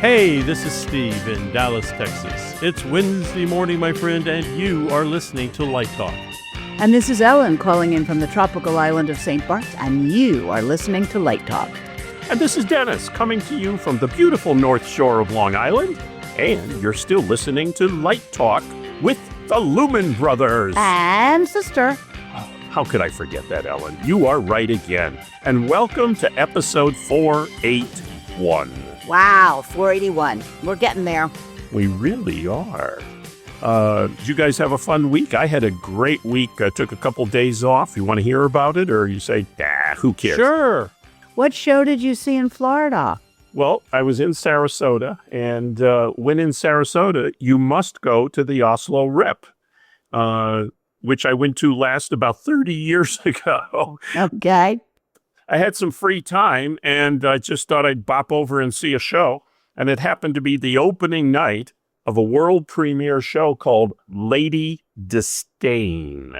Hey, this is Steve in Dallas, Texas. It's Wednesday morning, my friend, and you are listening to Light Talk. And this is Ellen calling in from the tropical island of St. Barts, and you are listening to Light Talk. And this is Dennis coming to you from the beautiful North Shore of Long Island. And you're still listening to Light Talk with the Lumen Brothers and Sister. How could I forget that, Ellen? You are right again. And welcome to episode 481. Wow, 481. We're getting there. We really are. Did you guys have a fun week? I had a great week. I took a couple days off. You want to hear about it, or you say, who cares? Sure. What show did you see in Florida? Well, I was in Sarasota, and when in Sarasota, you must go to the Oslo Rep, which I went to last about 30 years ago. Okay. I had some free time, and I just thought I'd bop over and see a show. And it happened to be the opening night of a world premiere show called Lady Disdain.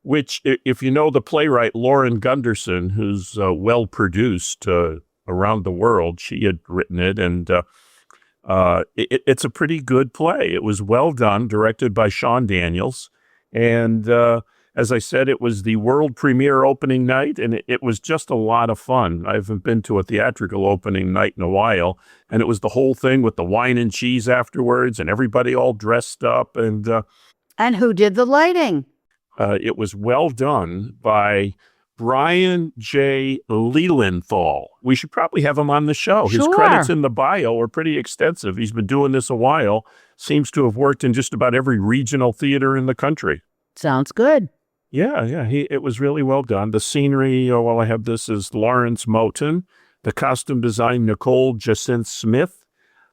Which, if you know the playwright Lauren Gunderson, who's well-produced around the world, she had written it, and it's a pretty good play. It was well done, directed by Sean Daniels, and as I said, it was the world premiere opening night, and it was just a lot of fun. I haven't been to a theatrical opening night in a while, and it was the whole thing with the wine and cheese afterwards, and everybody all dressed up. And who did the lighting? It was well done by Brian J. Leelenthal. We should probably have him on the show. His credits in the bio are pretty extensive. He's been doing this a while, seems to have worked in just about every regional theater in the country. Sounds good. Yeah, it was really well done. The scenery, while I have this, is Lawrence Moten. The costume design, Nicole Jacinth Smith.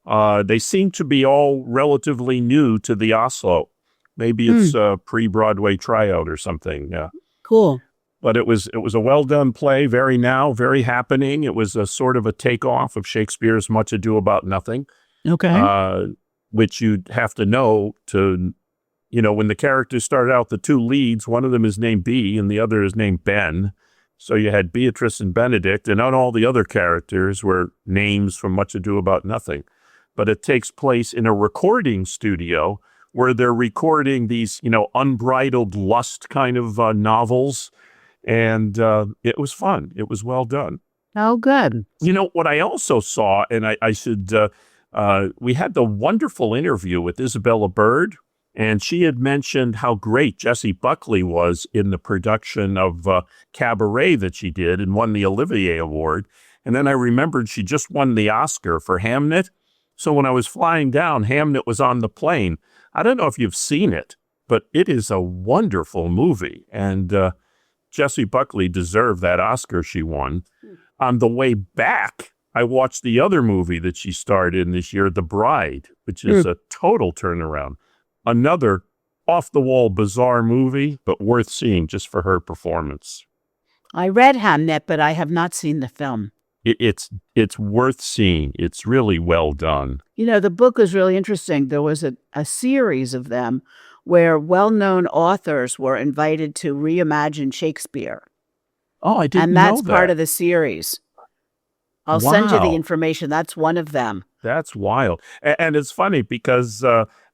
They seem to be all relatively new to the Oslo. Maybe it's a pre-Broadway tryout or something. Yeah. Cool. But it was a well-done play, very happening. It was a sort of a takeoff of Shakespeare's Much Ado About Nothing. Okay. Which you'd have to know to... when the characters started out, the two leads, one of them is named B and the other is named Ben. So you had Beatrice and Benedict, and not all the other characters were names from Much Ado About Nothing. But it takes place in a recording studio where they're recording these, unbridled lust kind of novels. And it was fun. It was well done. Oh, good. What I also saw, and I should, we had the wonderful interview with Isabella Bird. And she had mentioned how great Jessie Buckley was in the production of Cabaret that she did and won the Olivier Award. And then I remembered she just won the Oscar for Hamnet. So when I was flying down, Hamnet was on the plane. I don't know if you've seen it, but it is a wonderful movie. And Jessie Buckley deserved that Oscar she won. On the way back, I watched the other movie that she starred in this year, The Bride, which is a total turnaround. Another off-the-wall bizarre movie, but worth seeing just for her performance. I read Hamnet, but I have not seen the film. It's worth seeing. It's really well done. The book was really interesting. There was a series of them where well-known authors were invited to reimagine Shakespeare. Oh, I didn't know that. And that's part of the series. I'll send you the information. That's one of them. That's wild. And it's funny because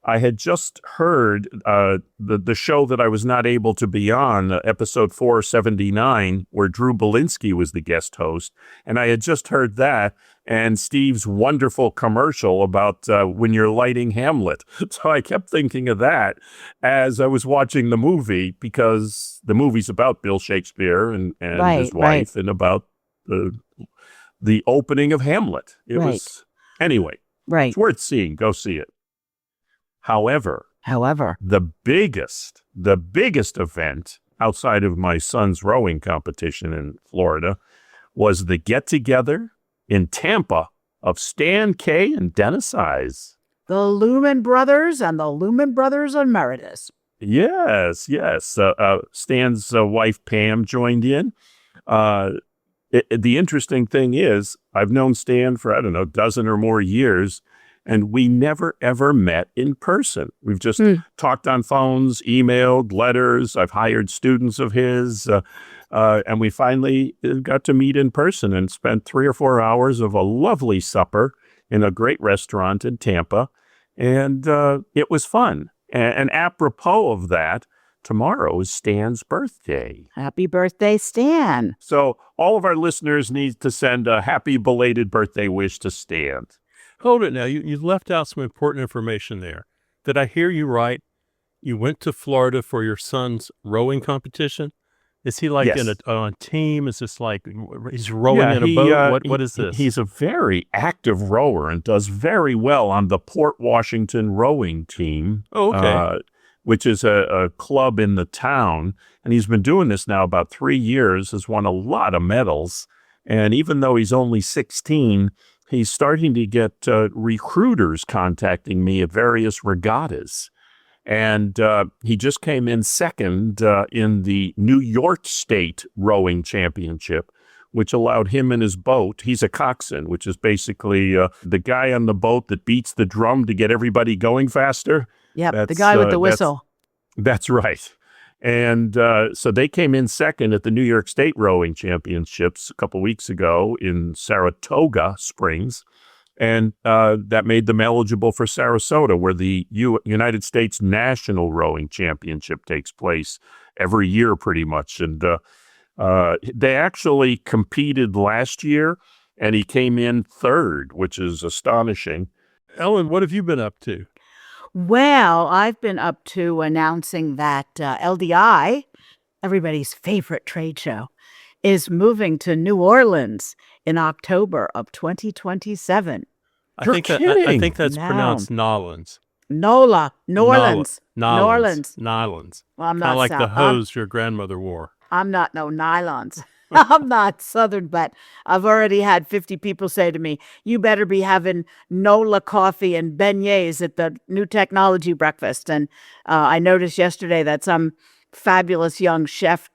I had just heard the show that I was not able to be on, episode 479, where Drew Belinsky was the guest host. And I had just heard that and Steve's wonderful commercial about when you're lighting Hamlet. So I kept thinking of that as I was watching the movie, because the movie's about Bill Shakespeare and his wife and about the opening of Hamlet. It was, anyway, it's worth seeing. Go see it. However, the biggest event outside of my son's rowing competition in Florida was the get-together in Tampa of Stan Kay and Dennis Eyes. The Lumen Brothers and the Lumen Brothers Emeritus. Yes. Stan's wife, Pam, joined in. The interesting thing is, I've known Stan for, a dozen or more years, and we never, ever met in person. We've just talked on phones, emailed, letters. I've hired students of his. And we finally got to meet in person and spent 3 or 4 hours of a lovely supper in a great restaurant in Tampa. And it was fun. And apropos of that, tomorrow is Stan's birthday. Happy birthday, Stan. So all of our listeners need to send a happy belated birthday wish to Stan. Hold it now. You left out some important information there. Did I hear you right? You went to Florida for your son's rowing competition? Is he like Yes. on a team? Is this like he's rowing in a boat? What is this? He's a very active rower and does very well on the Port Washington rowing team. Oh, okay. Which is a club in the town. And he's been doing this now about 3 years, has won a lot of medals. And even though he's only 16, he's starting to get recruiters contacting me at various regattas. And he just came in second in the New York State Rowing Championship, which allowed him and his boat. He's a coxswain, which is basically the guy on the boat that beats the drum to get everybody going faster. Yep, the guy with the whistle. That's right. And so they came in second at the New York State Rowing Championships a couple weeks ago in Saratoga Springs. And that made them eligible for Sarasota, where the United States National Rowing Championship takes place every year pretty much. And they actually competed last year, and he came in third, which is astonishing. Ellen, what have you been up to? Well, I've been up to announcing that LDI, everybody's favorite trade show, is moving to New Orleans in October of 2027. I think that's pronounced Nolans. NOLA, New Orleans. New Orleans. Nylons. Well, I'm Kind not of like South. the hose your grandmother wore. I'm not no nylons. I'm not Southern, but I've already had 50 people say to me, you better be having NOLA coffee and beignets at the new technology breakfast. And I noticed yesterday that some fabulous young chef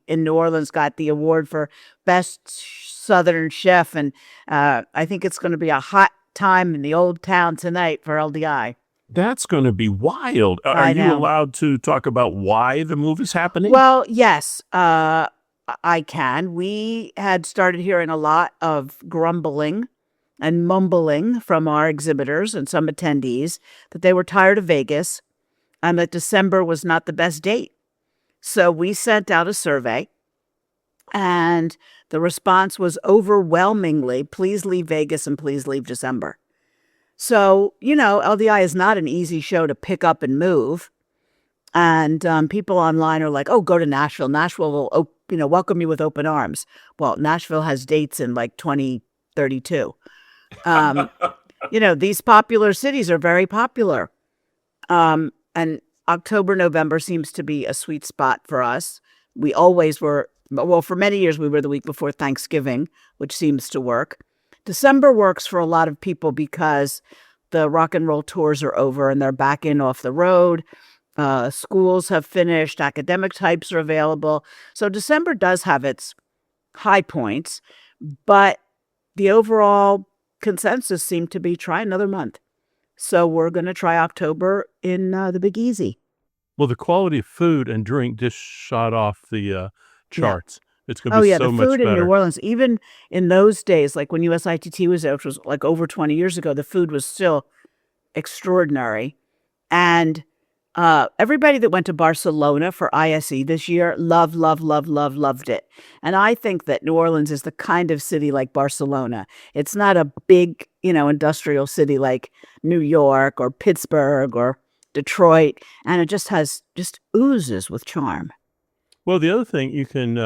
in New Orleans got the award for best Southern chef. And I think it's going to be a hot time in the old town tonight for LDI. That's going to be wild. Are you allowed to talk about why the move is happening? Well, yes, I can. We had started hearing a lot of grumbling and mumbling from our exhibitors and some attendees that they were tired of Vegas and that December was not the best date. So we sent out a survey, and the response was overwhelmingly, please leave Vegas and please leave December. So, LDI is not an easy show to pick up and move. And people online are like, oh, go to Nashville. Nashville will, welcome you with open arms. Well, Nashville has dates in like 2032. These popular cities are very popular. And October, November seems to be a sweet spot for us. We always were, well, for many years, we were the week before Thanksgiving, which seems to work. December works for a lot of people because the rock and roll tours are over and they're back in off the road. Schools have finished. Academic types are available. So December does have its high points, but the overall consensus seemed to be try another month. So we're going to try October in the Big Easy. Well, the quality of food and drink just shot off the charts. It's going to be so much better. The food in New Orleans, even in those days, like when USITT was there, which was like over 20 years ago, the food was still extraordinary. And everybody that went to Barcelona for ISE this year loved it. And I think that New Orleans is the kind of city like Barcelona. It's not a big, industrial city like New York or Pittsburgh or Detroit. And it just oozes with charm. Well, the other thing you can,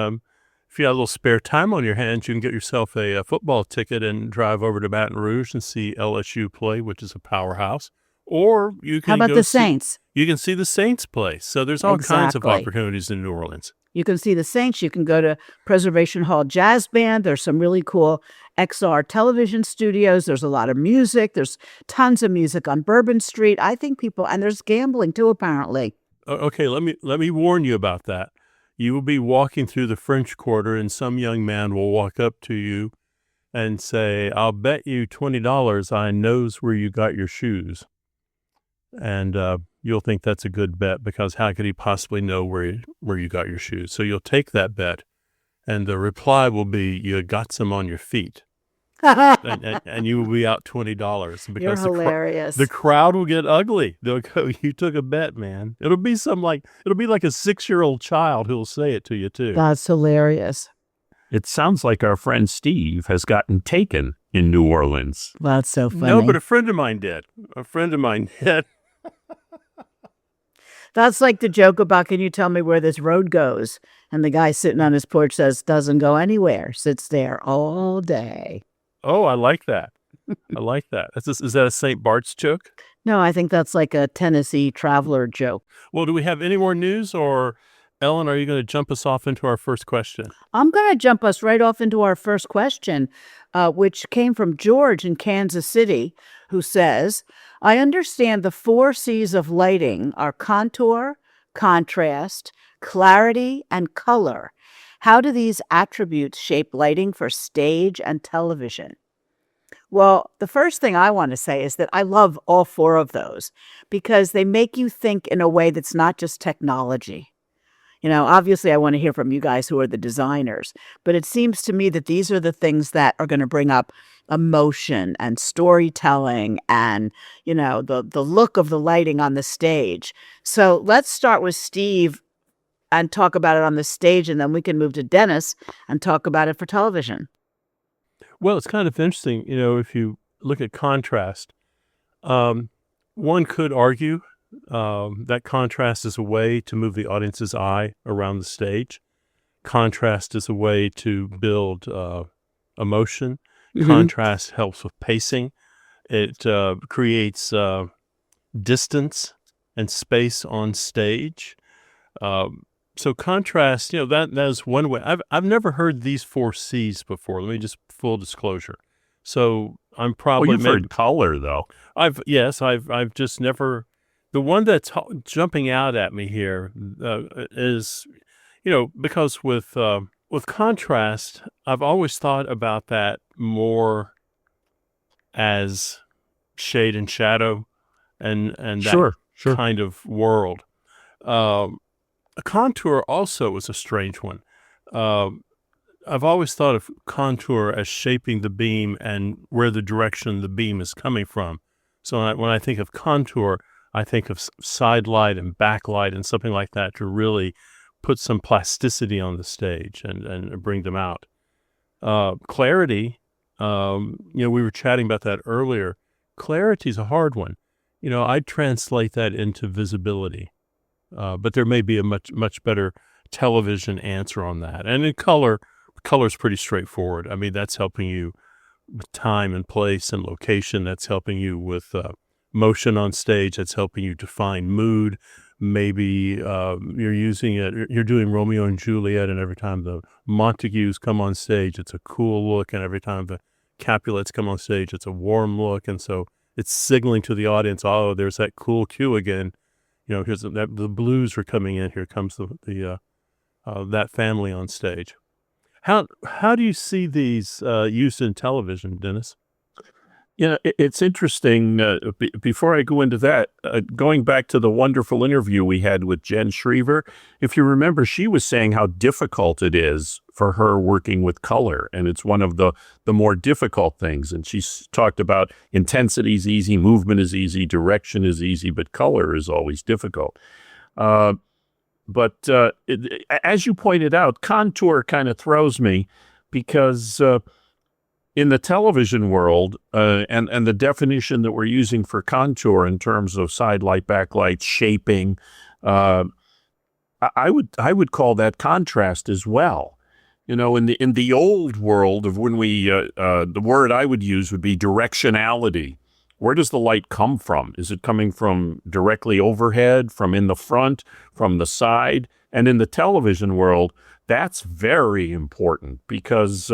if you have a little spare time on your hands, you can get yourself a football ticket and drive over to Baton Rouge and see LSU play, which is a powerhouse. Or you can How about the Saints? You can see the Saints play. So there's all kinds of opportunities in New Orleans. You can see the Saints. You can go to Preservation Hall Jazz Band. There's some really cool XR television studios. There's a lot of music. There's tons of music on Bourbon Street. I think and there's gambling too, apparently. Okay, let me warn you about that. You will be walking through the French Quarter and some young man will walk up to you and say, I'll bet you $20 I knows where you got your shoes. And you'll think that's a good bet because how could he possibly know where you got your shoes? So you'll take that bet And the reply will be, you got some on your feet. and you will be out $20 You're because hilarious. the crowd will get ugly. They'll go, you took a bet, man. It'll be like a 6-year-old child who'll say it to you too. That's hilarious. It sounds like our friend Steve has gotten taken in New Orleans. That's so funny. No, but a friend of mine did. That's like the joke about, can you tell me where this road goes? And the guy sitting on his porch says, doesn't go anywhere, sits there all day. Oh, I like that. Is that a St. Bart's joke? No, I think that's like a Tennessee traveler joke. Well, do we have any more news, or Ellen, are you going to jump us off into our first question? I'm going to jump us right off into our first question, which came from George in Kansas City, who says, I understand the 4 C's of lighting are contour, contrast, clarity, and color. How do these attributes shape lighting for stage and television? Well, the first thing I want to say is that I love all 4 of those because they make you think in a way that's not just technology. You know, obviously I want to hear from you guys who are the designers, but it seems to me that these are the things that are going to bring up emotion and storytelling and, you know, the look of the lighting on the stage. So let's start with Steve and talk about it on the stage, and then we can move to Dennis and talk about it for television. Well, it's kind of interesting, you know, if you look at contrast, one could argue that contrast is a way to move the audience's eye around the stage. Contrast is a way to build emotion. Mhm. Contrast helps with pacing. It creates distance and space on stage. So contrast, you know, that is one way. I've never heard these 4 C's before. Let me just full disclosure. So I'm probably Well, you've heard color, though. I've just never. The one that's jumping out at me here is, you know, because with contrast, I've always thought about that more as shade and shadow, and that Sure. kind of world. A contour also is a strange one. I've always thought of contour as shaping the beam and where the direction the beam is coming from. So when I think of contour, I think of side light and backlight and something like that to really put some plasticity on the stage and bring them out. Clarity, you know, we were chatting about that earlier. Clarity is a hard one. You know, I'd translate that into visibility. But there may be a much better television answer on that. And in color's pretty straightforward. I mean, that's helping you with time and place and location. That's helping you with motion on stage. That's helping you define mood. Maybe you're doing Romeo and Juliet, and every time the Montagues come on stage, it's a cool look. And every time the Capulets come on stage, it's a warm look. And so it's signaling to the audience, oh, there's that cool cue again. You know, here's the blues are coming in. Here comes that family on stage. How do you see these used in television, Dennis? You know, it's interesting. Before I go into that, going back to the wonderful interview we had with Jen Schriever, if you remember, she was saying how difficult it is for her working with color, and it's one of the more difficult things. And she talked about intensity is easy, movement is easy, direction is easy, but color is always difficult. But as you pointed out, contour kind of throws me because in the television world, and the definition that we're using for contour in terms of side light, backlight, shaping, I would call that contrast as well. You know, in the old world of when we, the word I would use would be directionality. Where does the light come from? Is it coming from directly overhead, from in the front, from the side? And in the television world, that's very important because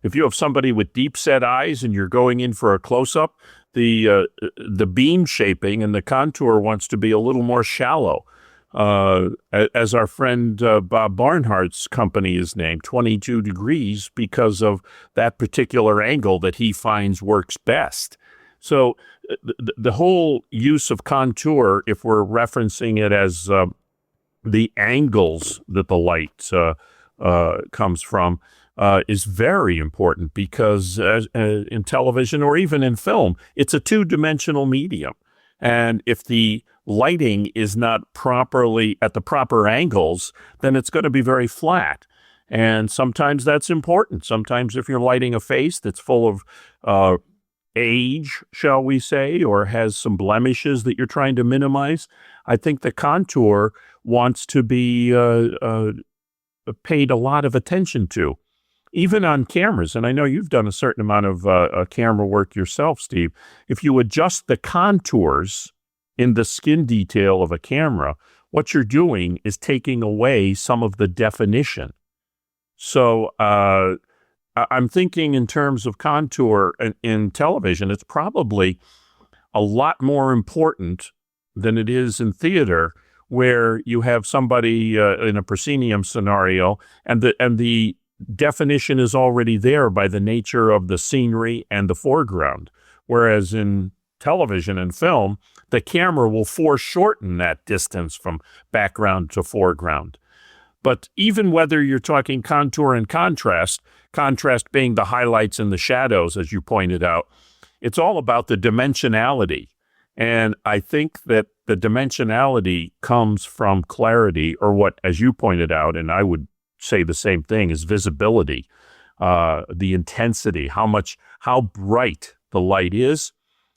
if you have somebody with deep set eyes and you're going in for a close-up, the beam shaping and the contour wants to be a little more shallow. As our friend Bob Barnhart's company is named, 22 degrees, because of that particular angle that he finds works best. So the whole use of contour, if we're referencing it as the angles that the light comes from, is very important because in television or even in film, it's a two-dimensional medium. And if the lighting is not properly at the proper angles, then it's going to be very flat. And sometimes that's important. Sometimes if you're lighting a face that's full of age, shall we say, or has some blemishes that you're trying to minimize, I think the contour wants to be paid a lot of attention to. Even on cameras, and I know you've done a certain amount of camera work yourself, Steve, if you adjust the contours in the skin detail of a camera, what you're doing is taking away some of the definition. So I'm thinking in terms of contour in television, it's probably a lot more important than it is in theater, where you have somebody in a proscenium scenario, and the definition is already there by the nature of the scenery and the foreground. Whereas in television and film, the camera will foreshorten that distance from background to foreground. But even whether you're talking contour and contrast being the highlights and the shadows, as you pointed out, it's all about the dimensionality. And I think that the dimensionality comes from clarity, or what, as you pointed out, and I would say the same thing, is visibility, the intensity, how bright the light is.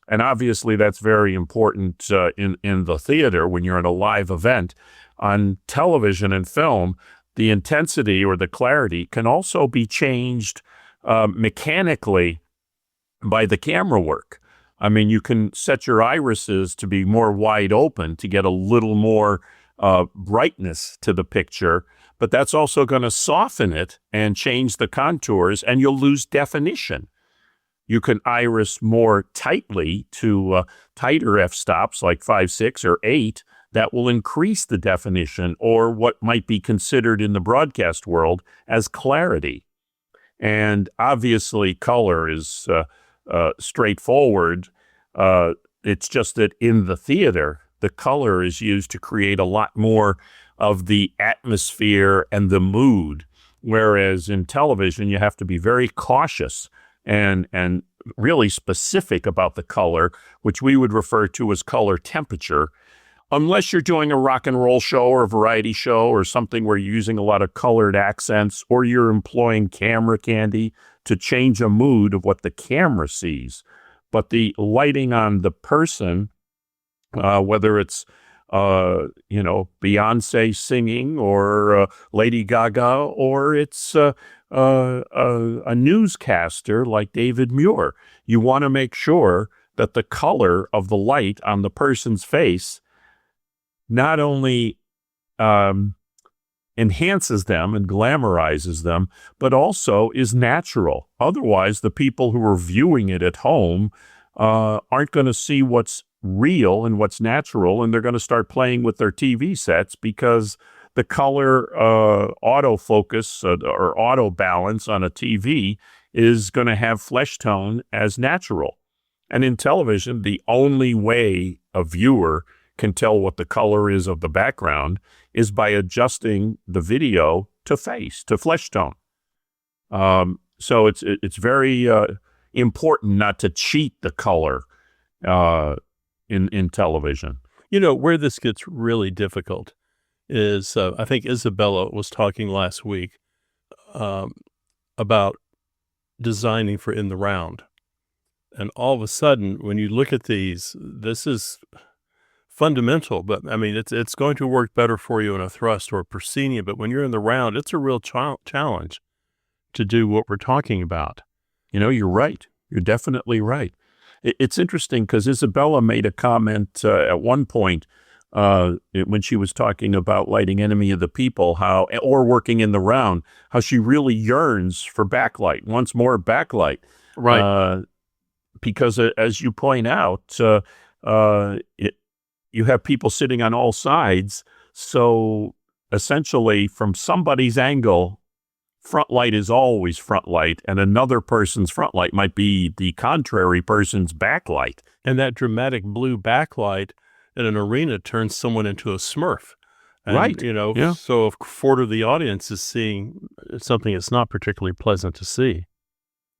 And obviously that's very important in the theater when you're in a live event. On television and film, the intensity or the clarity can also be changed mechanically by the camera work. I mean, you can set your irises to be more wide open to get a little more brightness to the picture, but that's also going to soften it and change the contours, and you'll lose definition. You can iris more tightly to tighter f-stops like 5, 6, or 8. That will increase the definition, or what might be considered in the broadcast world as clarity. And obviously color is straightforward. It's just that in the theater, the color is used to create a lot more of the atmosphere and the mood, whereas in television, you have to be very cautious and really specific about the color, which we would refer to as color temperature, unless you're doing a rock and roll show or a variety show or something where you're using a lot of colored accents, or you're employing camera candy to change a mood of what the camera sees. But the lighting on the person, whether it's Beyonce singing or Lady Gaga, or it's a newscaster like David Muir, you want to make sure that the color of the light on the person's face not only enhances them and glamorizes them, but also is natural. Otherwise, the people who are viewing it at home aren't going to see what's real and what's natural, and they're going to start playing with their TV sets because the color autofocus or auto balance on a TV is going to have flesh tone as natural. And in television, the only way a viewer can tell what the color is of the background is by adjusting the video to flesh tone. So it's very important not to cheat the color in television. You know, where this gets really difficult is, I think Isabella was talking last week about designing for In the Round. And all of a sudden, when you look at these, this is fundamental, but I mean, it's going to work better for you in a thrust or a proscenium, but when you're in the round, it's a real challenge to do what we're talking about. You know, you're right. You're definitely right. It's interesting because Isabella made a comment at one point when she was talking about lighting Enemy of the People, or working in the round, how she really yearns for backlight, wants more backlight. Right. Because as you point out, you have people sitting on all sides. So essentially, from somebody's angle, front light is always front light, and another person's front light might be the contrary person's backlight. And that dramatic blue backlight in an arena turns someone into a Smurf. And, Right. Yeah. so a quarter of the audience is seeing something that's not particularly pleasant to see.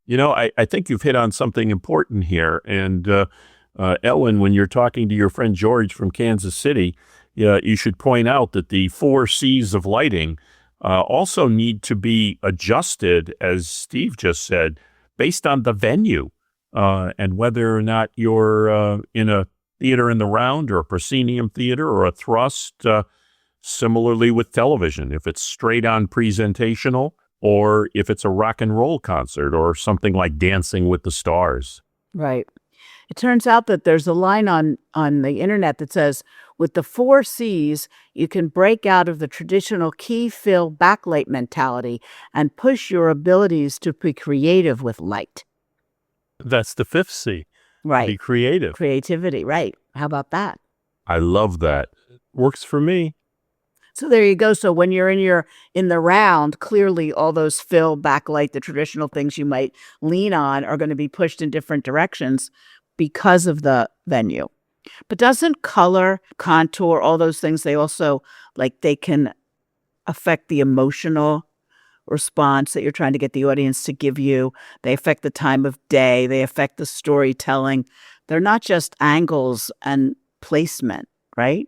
I think you've hit on something important here. And Ellen, when you're talking to your friend George from Kansas City, you should point out that the 4 C's of lighting also need to be adjusted, as Steve just said, based on the venue and whether or not you're in a theater in the round or a proscenium theater or a thrust. Similarly with television, if it's straight on presentational or if it's a rock and roll concert or something like Dancing with the Stars. Right. It turns out that there's a line on the internet that says, with the 4 C's, you can break out of the traditional key fill backlight mentality and push your abilities to be creative with light. That's the 5th C. Right. Be creative. Creativity. Right. How about that? I love that. Works for me. So there you go. So when you're in the round, clearly all those fill, backlight, the traditional things you might lean on are going to be pushed in different directions because of the venue. But doesn't color, contour, all those things, they also, they can affect the emotional response that you're trying to get the audience to give you. They affect the time of day. They affect the storytelling. They're not just angles and placement, right?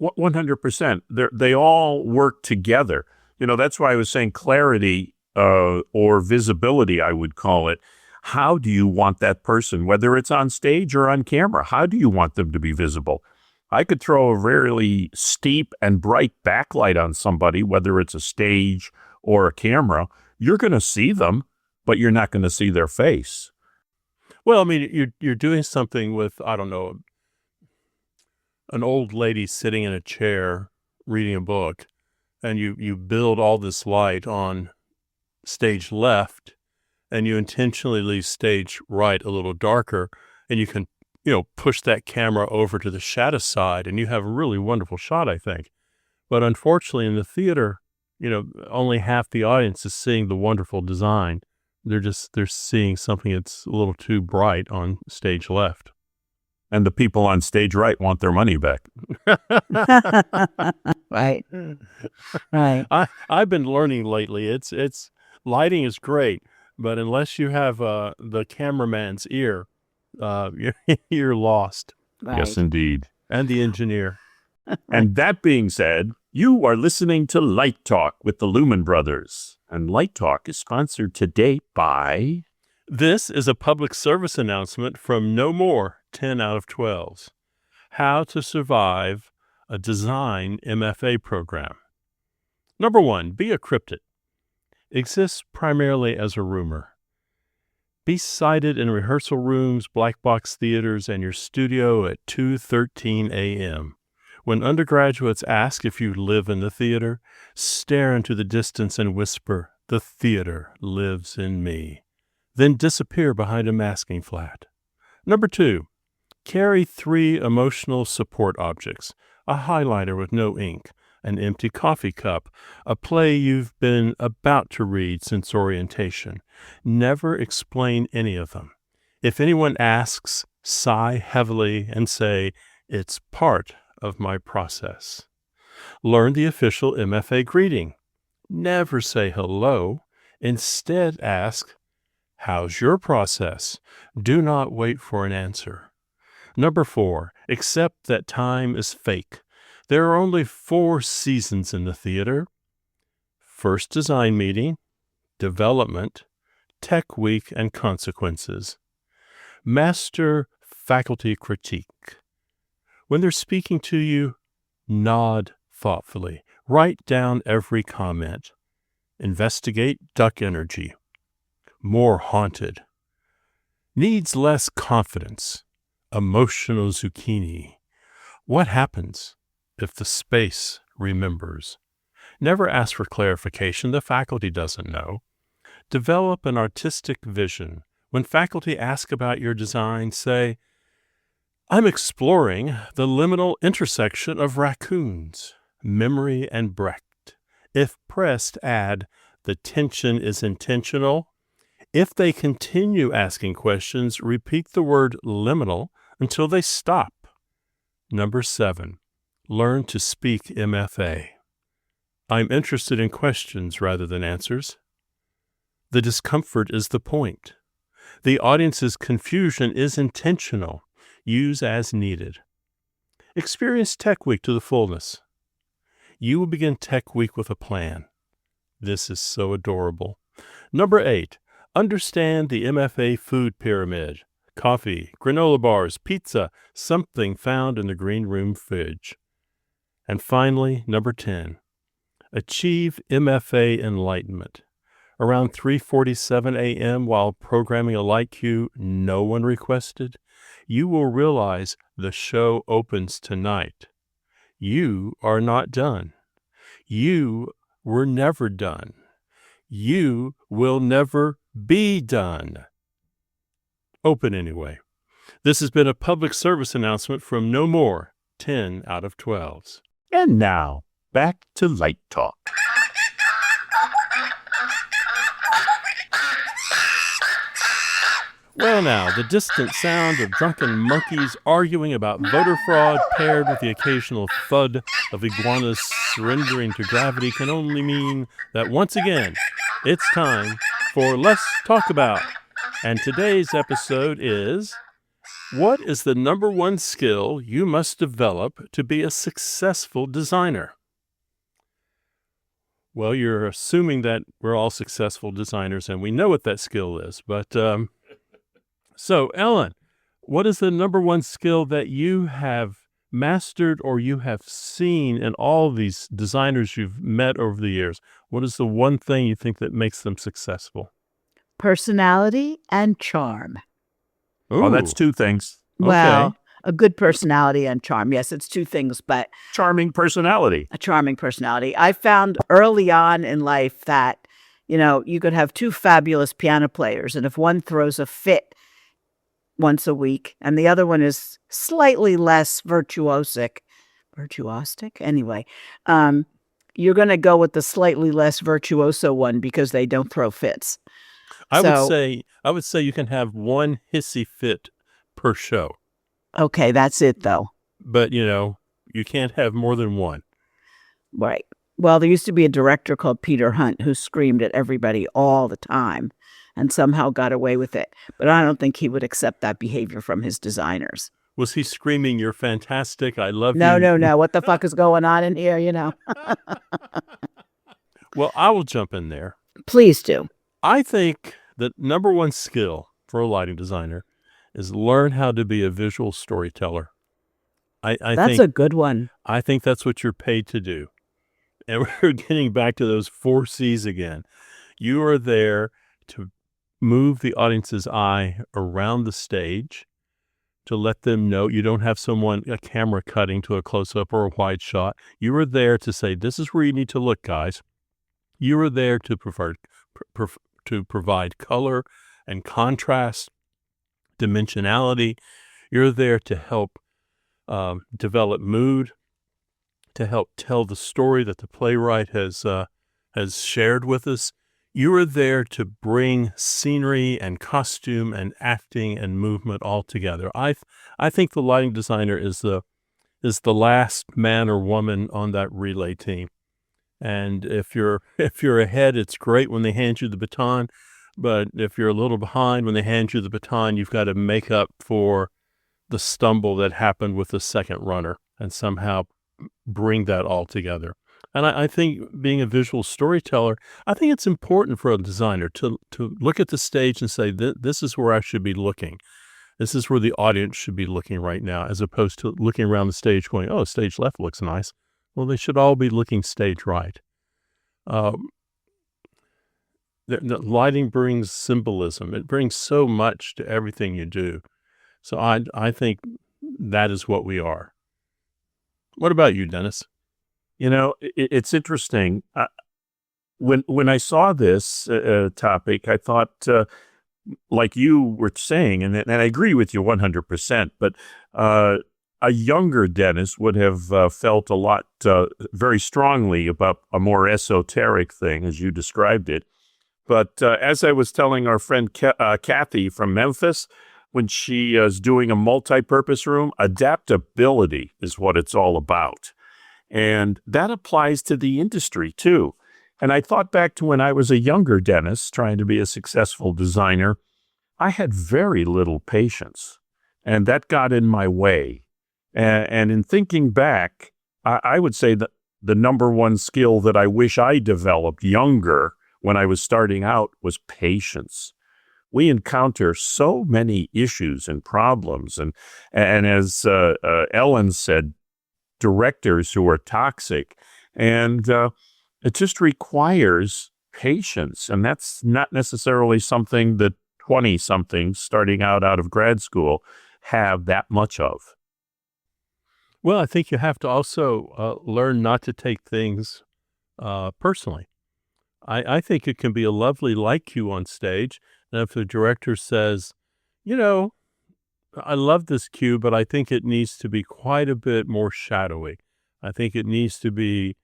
100%. They all work together. That's why I was saying clarity or visibility, I would call it. How do you want that person, whether it's on stage or on camera, how do you want them to be visible? I could throw a really steep and bright backlight on somebody, whether it's a stage or a camera. You're going to see them, but you're not going to see their face. Well, I mean, you're doing something with, I don't know, an old lady sitting in a chair reading a book, and you build all this light on stage left, and you intentionally leave stage right a little darker, and you can, push that camera over to the shadow side, and you have a really wonderful shot, I think. But unfortunately, in the theater, only half the audience is seeing the wonderful design. They're seeing something that's a little too bright on stage left. And the people on stage right want their money back. Right. Right. I've been learning lately. It's lighting is great, but unless you have the cameraman's ear, you're lost. Right. Yes, indeed. And the engineer. And that being said, you are listening to Light Talk with the Lumen Brothers. And Light Talk is sponsored today by... This is a public service announcement from No More 10 out of 12s. How to survive a design MFA program. Number 1, be a cryptid. Exists primarily as a rumor. Be cited in rehearsal rooms, black box theaters, and your studio at 2:13 a.m. When undergraduates ask if you live in the theater, stare into the distance and whisper, "The theater lives in me." Then disappear behind a masking flat. Number 2, carry 3 emotional support objects: a highlighter with no ink, an empty coffee cup, a play you've been about to read since orientation. Never explain any of them. If anyone asks, sigh heavily and say, "It's part of my process." Learn the official MFA greeting. Never say hello. Instead ask, "How's your process?" Do not wait for an answer. Number 4, accept that time is fake. There are only 4 seasons in the theater: first design meeting, development, tech week, and consequences. Master faculty critique. When they're speaking to you, nod thoughtfully. Write down every comment. Investigate duck energy. More haunted. Needs less confidence. Emotional zucchini. What happens if the space remembers? Never ask for clarification. The faculty doesn't know. Develop an artistic vision. When faculty ask about your design, say, "I'm exploring the liminal intersection of raccoons, memory, and Brecht." If pressed, add, "The tension is intentional." If they continue asking questions, repeat the word liminal until they stop. Number 7, Learn to speak MFA. I'm interested in questions rather than answers. The discomfort is the point. The audience's confusion is intentional. Use as needed. Experience Tech Week to the fullness. You will begin Tech Week with a plan. This is so adorable. Number 8, understand the MFA food pyramid. Coffee, granola bars, pizza, something found in the green room fridge. And finally, number 10, achieve MFA enlightenment. Around 3:47 a.m. while programming a light cue no one requested, you will realize the show opens tonight. You are not done. You were never done. You will never be done. Open anyway. This has been a public service announcement from No More 10 out of 12s. And now, back to Light Talk. Well now, the distant sound of drunken monkeys arguing about voter fraud paired with the occasional thud of iguanas surrendering to gravity can only mean that once again, it's time for Let's Talk About. And today's episode is, what is the number one skill you must develop to be a successful designer? Well, you're assuming that we're all successful designers and we know what that skill is, but so, Ellen, what is the number one skill that you have mastered or you have seen in all these designers you've met over the years? What is the one thing you think that makes them successful? Personality and charm. Oh, that's two things. Well, a good personality and charm. Yes, it's two things, but Charming personality. a charming personality. I found early on in life that, you could have two fabulous piano players, and if one throws a fit once a week and the other one is slightly less virtuosic, anyway, you're going to go with the slightly less virtuoso one because they don't throw fits. I would say you can have one hissy fit per show. Okay, that's it though. But, you can't have more than one. Right. Well, there used to be a director called Peter Hunt who screamed at everybody all the time and somehow got away with it. But I don't think he would accept that behavior from his designers. Was he screaming, "You're fantastic, I love No, you"? no. What the fuck is going on in here, Well, I will jump in there. Please do. I think the number one skill for a lighting designer is learn how to be a visual storyteller. That's a good one. I think that's what you're paid to do. And we're getting back to those 4 C's again. You are there to move the audience's eye around the stage, to let them know you don't have a camera cutting to a close-up or a wide shot. You are there to say, this is where you need to look, guys. You are there to provide color and contrast, dimensionality. You're there to help develop mood, to help tell the story that the playwright has shared with us. You are there to bring scenery and costume and acting and movement all together. I think the lighting designer is the last man or woman on that relay team. And if you're ahead, it's great when they hand you the baton. But if you're a little behind when they hand you the baton, you've got to make up for the stumble that happened with the second runner and somehow bring that all together. And I think being a visual storyteller, I think it's important for a designer to look at the stage and say, this is where I should be looking. This is where the audience should be looking right now, as opposed to looking around the stage going, oh, stage left looks nice. Well, they should all be looking stage right. The lighting brings symbolism. It brings so much to everything you do. So I think that is what we are. What about you, Dennis? It's interesting. When I saw this topic, I thought, like you were saying, and I agree with you 100%, but a younger Dennis would have felt a lot very strongly about a more esoteric thing, as you described it. But as I was telling our friend Kathy from Memphis, when she is doing a multi-purpose room, adaptability is what it's all about. And that applies to the industry too. And I thought back to when I was a younger dentist trying to be a successful designer. I had very little patience, and that got in my way. And in thinking back, I would say that the number one skill that I wish I developed younger when I was starting out was patience. We encounter so many issues and problems, and as Ellen said, directors who are toxic, and it just requires patience, and that's not necessarily something that 20-somethings starting out of grad school have that much of. Well, I think you have to also learn not to take things personally. I think it can be a lovely light cue on stage. And if the director says, you know, I love this cue, but I think it needs to be quite a bit more shadowy. I think it needs to be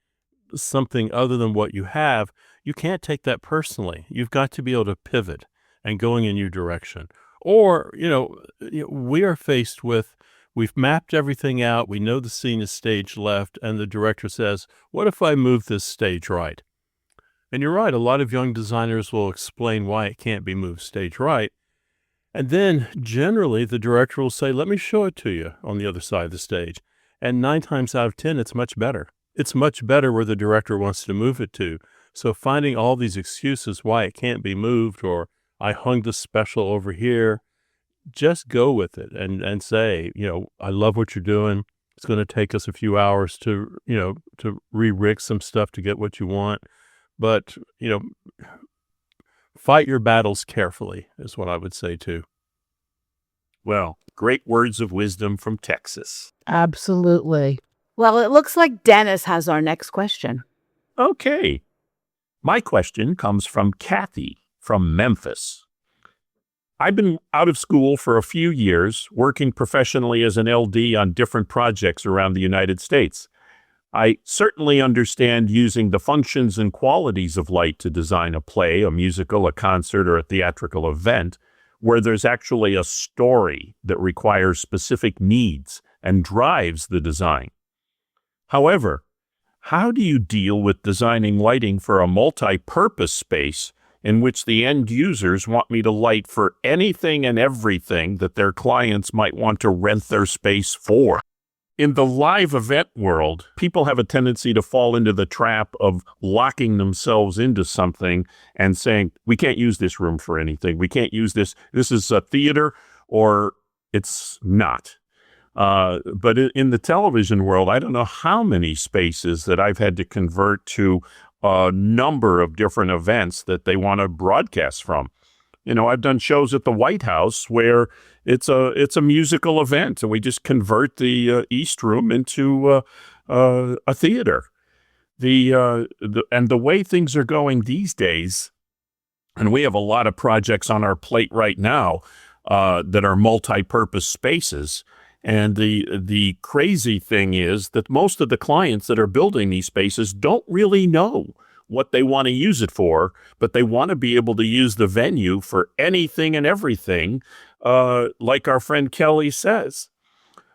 something other than what you have. You can't take that personally. You've got to be able to pivot and going in your direction. Or, we are faced with, we've mapped everything out. We know the scene is stage left, and the director says, what if I move this stage right? And you're right. A lot of young designers will explain why it can't be moved stage right. And then generally the director will say, let me show it to you on the other side of the stage. And 9 times out of 10, it's much better. It's much better where the director wants to move it to. So finding all these excuses why it can't be moved, or I hung the special over here, just go with it and say, I love what you're doing. It's going to take us a few hours to re-rig some stuff to get what you want. But, fight your battles carefully is what I would say too. Well, great words of wisdom from Texas. Absolutely. Well, it looks like Dennis has our next question. Okay. My question comes from Kathy from Memphis. I've been out of school for a few years, working professionally as an LD on different projects around the United States. I certainly understand using the functions and qualities of light to design a play, a musical, a concert, or a theatrical event where there's actually a story that requires specific needs and drives the design. However, how do you deal with designing lighting for a multi-purpose space in which the end users want me to light for anything and everything that their clients might want to rent their space for? In the live event world, people have a tendency to fall into the trap of locking themselves into something and saying, we can't use this room for anything. We can't use this. This is a theater, or it's not. But in the television world, I don't know how many spaces that I've had to convert to a number of different events that they want to broadcast from. I've done shows at the White House where it's a musical event, and we just convert the East Room into a theater. And the way things are going these days, and we have a lot of projects on our plate right now that are multi-purpose spaces. And the crazy thing is that most of the clients that are building these spaces don't really know what they want to use it for, but they want to be able to use the venue for anything and everything, like our friend Kelly says.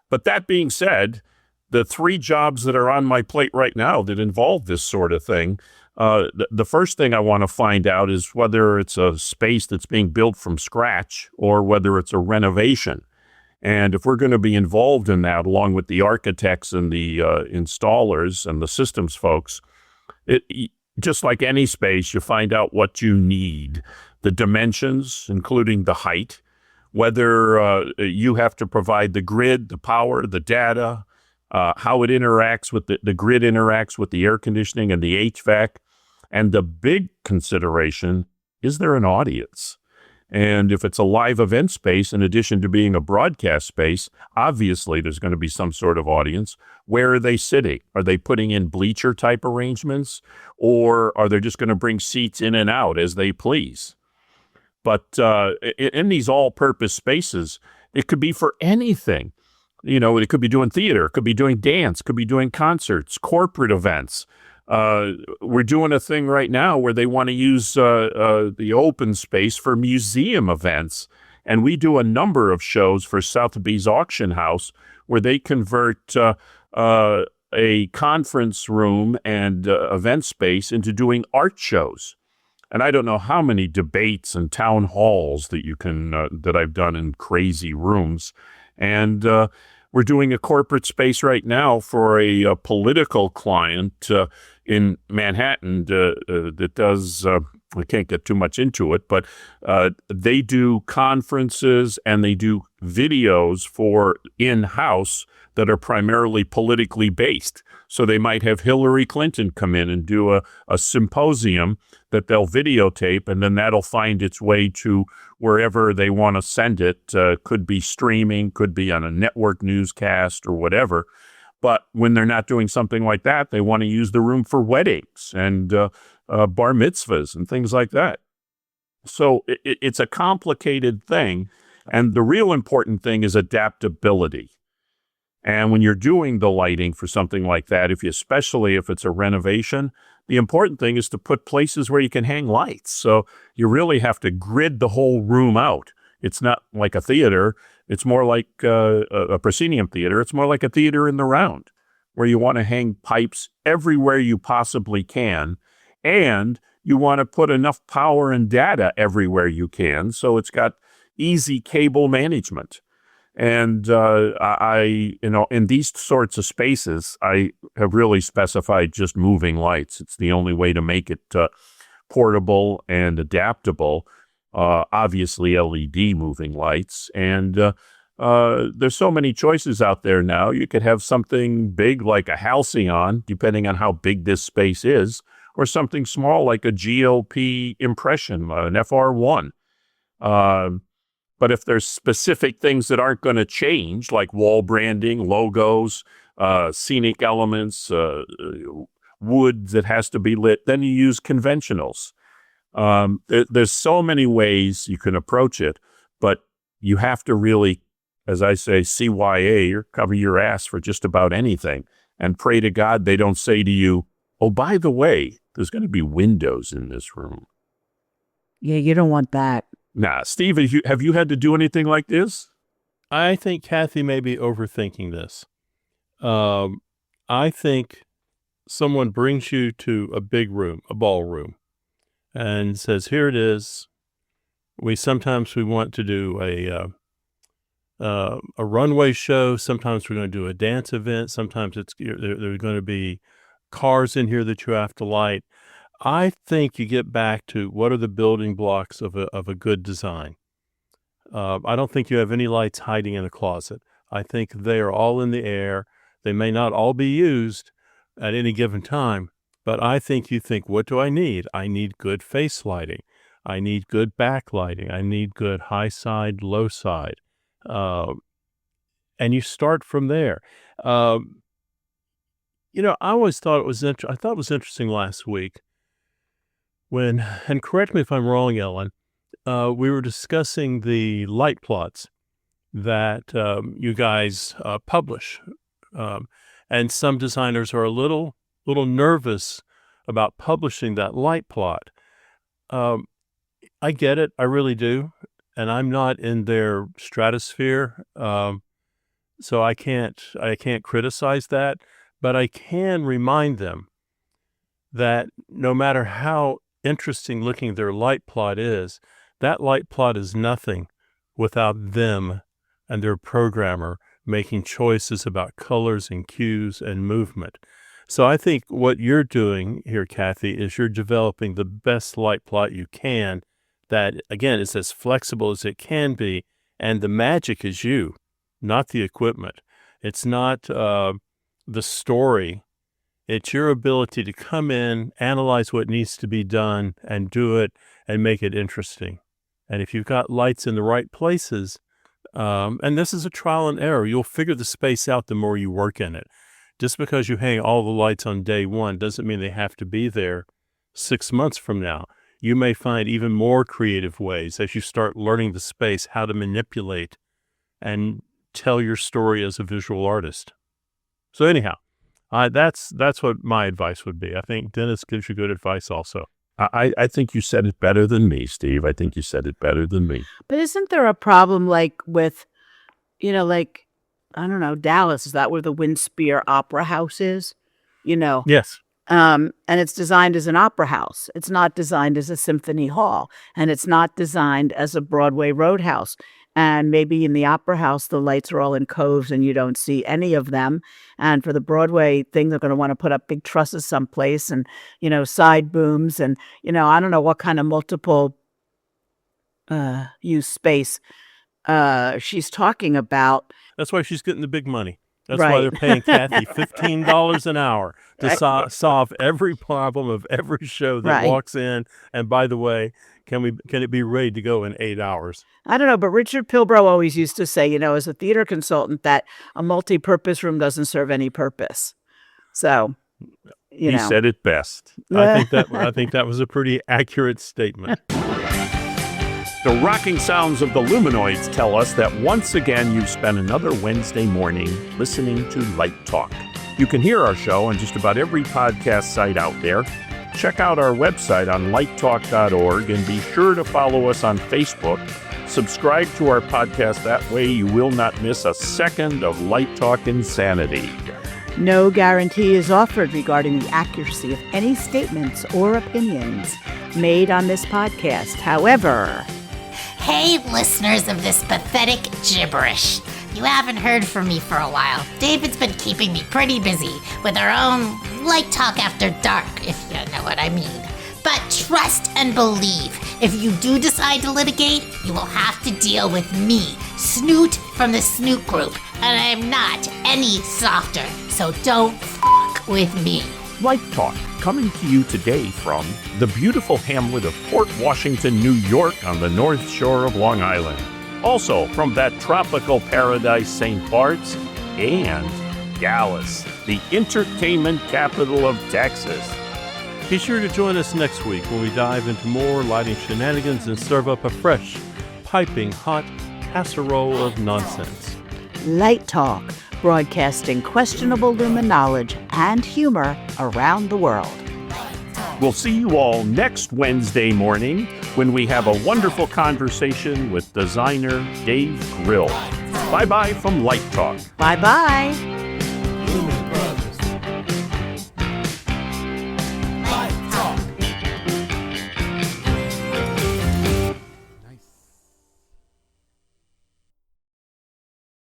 But that being said, the 3 jobs that are on my plate right now that involve this sort of thing, the first thing I want to find out is whether it's a space that's being built from scratch or whether it's a renovation. And if we're going to be involved in that, along with the architects and the installers and the systems folks, just like any space, you find out what you need, the dimensions, including the height, whether you have to provide the grid, the power, the data, how it interacts with the grid interacts with the air conditioning and the HVAC. And the big consideration, is there an audience? And if it's a live event space, in addition to being a broadcast space, obviously there's going to be some sort of audience. Where are they sitting? Are they putting in bleacher type arrangements, or are they just going to bring seats in and out as they please? But in these all-purpose spaces, it could be for anything. It could be doing theater, it could be doing dance, it could be doing concerts, corporate events. We're doing a thing right now where they want to use the open space for museum events. And we do a number of shows for Sotheby's Auction House where they convert a conference room and event space into doing art shows. And I don't know how many debates and town halls that you can that I've done in crazy rooms. And we're doing a corporate space right now for a political client in Manhattan that does, I can't get too much into it, but they do conferences and they do videos for in-house that are primarily politically based. So they might have Hillary Clinton come in and do a symposium that they'll videotape, and then that'll find its way to wherever they want to send it. Could be streaming, could be on a network newscast or whatever. But when they're not doing something like that, they want to use the room for weddings and bar mitzvahs and things like that. So it's a complicated thing. And the real important thing is adaptability. And when you're doing the lighting for something like that, especially if it's a renovation, the important thing is to put places where you can hang lights. So you really have to grid the whole room out. It's not like a theater. It's more like a proscenium theater. It's more like a theater in the round, where you want to hang pipes everywhere you possibly can. And you want to put enough power and data everywhere you can. So it's got easy cable management. And in these sorts of spaces, I have really specified just moving lights. It's the only way to make it portable and adaptable. Obviously, LED moving lights. And there's so many choices out there now. You could have something big like a Halcyon, depending on how big this space is, or something small like a GLP impression, an FR1. But if there's specific things that aren't going to change, like wall branding, logos, scenic elements, wood that has to be lit, then you use conventionals. There's so many ways you can approach it, but you have to really, as I say, CYA, or cover your ass for just about anything, and pray to God they don't say to you, oh, by the way, there's going to be windows in this room. Yeah, you don't want that. Nah, Steve, have you had to do anything like this? I think Kathy may be overthinking this. I think someone brings you to a big room, a ballroom, and says, here it is. Sometimes we want to do a runway show. Sometimes we're going to do a dance event. Sometimes there are going to be cars in here that you have to light. I think you get back to what are the building blocks of a good design. I don't think you have any lights hiding in a closet. I think they are all in the air. They may not all be used at any given time, but I think you think, what do I need? I need good face lighting. I need good backlighting. I need good high side, low side. And you start from there. I always thought it was I thought it was interesting last week and correct me if I'm wrong, Ellen, we were discussing the light plots that you guys publish. And some designers are a little nervous about publishing that light plot. I get it. I really do. And I'm not in their stratosphere. So I can't criticize that, but I can remind them that no matter how interesting looking their light plot is, that light plot is nothing without them and their programmer making choices about colors and cues and movement. So I think what you're doing here, Kathy, is you're developing the best light plot you can that, again, is as flexible as it can be, and the magic is you, not the equipment. It's not the story. It's your ability to come in, analyze what needs to be done, and do it and make it interesting. And if you've got lights in the right places, and this is a trial and error, you'll figure the space out the more you work in it. Just because you hang all the lights on day one doesn't mean they have to be there 6 months from now. You may find even more creative ways as you start learning the space, how to manipulate and tell your story as a visual artist. So anyhow, that's what my advice would be. I think Dennis gives you good advice also. I think you said it better than me, Steve. I think you said it better than me. But isn't there a problem with, I don't know, Dallas. Is that where the Windspear Opera House is? You know, Yes. and it's designed as an opera house. It's not designed as a symphony hall, and it's not designed as a Broadway roadhouse. And maybe in the opera house, the lights are all in coves and you don't see any of them. And for the Broadway thing, they're going to want to put up big trusses someplace and, side booms and, I don't know what kind of multiple use space she's talking about. That's why she's getting the big money. That's Right. why they're paying Kathy $15 an hour to solve every problem of every show that Right. walks in. And by the way, can it be ready to go in 8 hours? I don't know, but Richard Pilbrow always used to say, as a theater consultant, that a multi-purpose room doesn't serve any purpose. So, He said it best. I think that was a pretty accurate statement. The rocking sounds of the Luminoids tell us that once again you've spent another Wednesday morning listening to Light Talk. You can hear our show on just about every podcast site out there. Check out our website on lighttalk.org and be sure to follow us on Facebook. Subscribe to our podcast. That way you will not miss a second of Light Talk insanity. No guarantee is offered regarding the accuracy of any statements or opinions made on this podcast. However, Hey, listeners of this pathetic gibberish. You haven't heard from me for a while. David's been keeping me pretty busy with our own Light Talk After Dark, if you know what I mean. But trust and believe, if you do decide to litigate, you will have to deal with me, Snoot from the Snoot Group, and I'm not any softer, so don't f*** with me. Light Talk, coming to you today from the beautiful hamlet of Port Washington, New York on the North Shore of Long Island. Also from that tropical paradise, St. Bart's, and Dallas, the entertainment capital of Texas. Be sure to join us next week when we dive into more lighting shenanigans and serve up a fresh, piping hot casserole of nonsense. Light Talk, broadcasting questionable lumen knowledge and humor around the world. We'll see you all next Wednesday morning when we have a wonderful conversation with designer Dave Grill. Bye-bye from Light Talk. Bye-bye.